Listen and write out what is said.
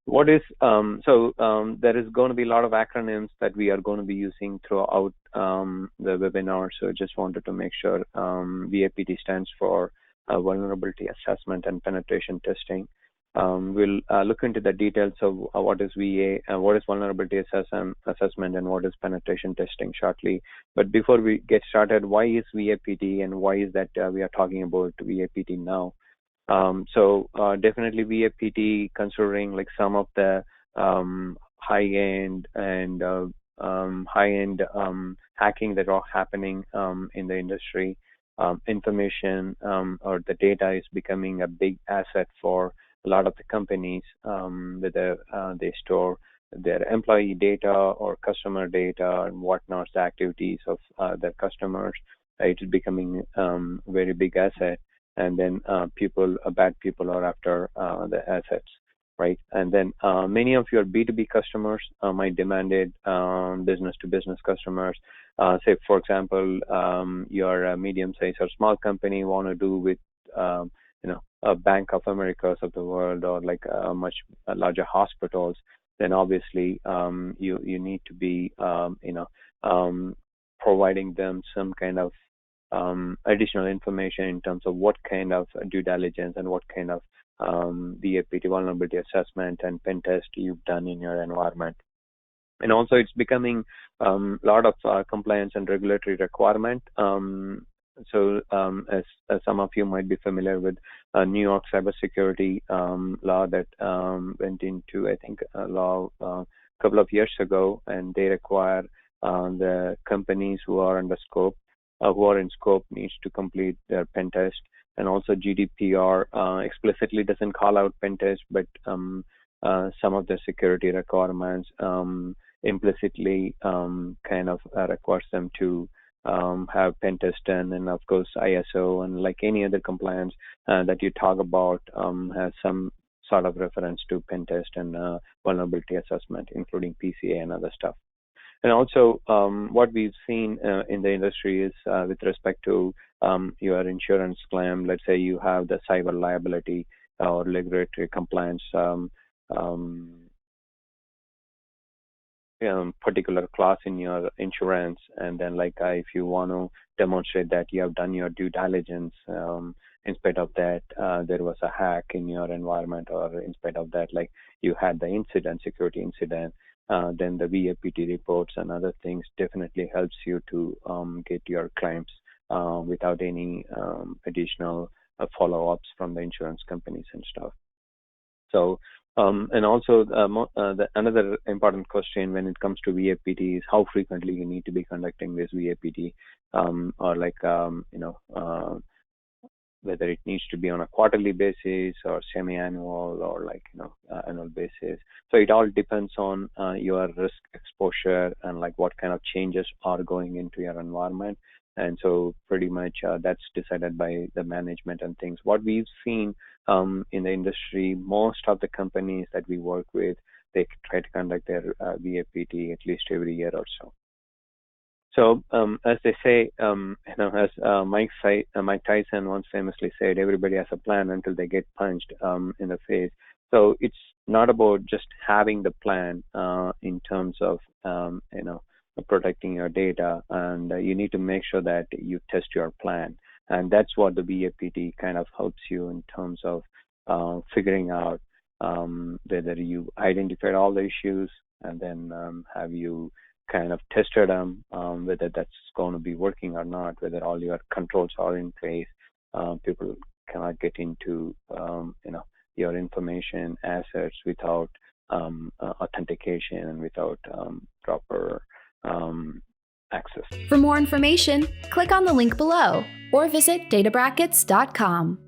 What is there is going to be a lot of acronyms that we are going to be using throughout the webinar. So just wanted to make sure VAPT stands for vulnerability assessment and penetration testing. We'll look into the details of what is VA, what is vulnerability assessment, and what is penetration testing shortly. But before we get started, why is VAPT and why is that we are talking about VAPT now? Definitely VAPT, considering like some of the high-end and high-end hacking that are happening in the industry, information or the data is becoming a big asset for a lot of the companies, whether they store their employee data or customer data and whatnot, the activities of their customers. It is becoming very big asset, and then bad people are after the assets, right? And then many of your B2B customers might demand it, business-to-business customers. Say, for example, you're a medium-sized or small company want to do with, a Bank of Americas of the world, or like much larger hospitals. Then obviously you need to be, providing them some kind of additional information in terms of what kind of due diligence and what kind of VAPT, vulnerability assessment, and pen test you've done in your environment. And also it's becoming a lot of compliance and regulatory requirement. As some of you might be familiar with New York cybersecurity law that went into, I think, law a couple of years ago, and they require the companies who are in scope needs to complete their pen test. And also GDPR explicitly doesn't call out pen test, but some of the security requirements implicitly kind of requires them to have pen test done. And of course ISO and like any other compliance that you talk about has some sort of reference to pen test and vulnerability assessment, including PCA and other stuff. And also, what we've seen in the industry is with respect to your insurance claim. Let's say you have the cyber liability or regulatory compliance particular clause in your insurance, and then like if you want to demonstrate that you have done your due diligence, in spite of that there was a hack in your environment, or in spite of that like you had the security incident, then the VAPT reports and other things definitely helps you to get your claims without any additional follow-ups from the insurance companies and stuff. So, and also another important question when it comes to VAPT is how frequently you need to be conducting this VAPT, or like, whether it needs to be on a quarterly basis or semi-annual or like, annual basis. So it all depends on your risk exposure and like what kind of changes are going into your environment. And so pretty much that's decided by the management and things. What we've seen in the industry, most of the companies that we work with, they try to conduct their VAPT at least every year or so. So as they say, as Mike Tyson once famously said, everybody has a plan until they get punched in the face. So it's not about just having the plan in terms of, protecting your data, and you need to make sure that you test your plan. And that's what the VAPT kind of helps you in terms of figuring out whether you identified all the issues, and then have you kind of tested them, whether that's going to be working or not, whether all your controls are in place. People cannot get into your information assets without authentication and without proper access. For more information, click on the link below or visit databrackets.com.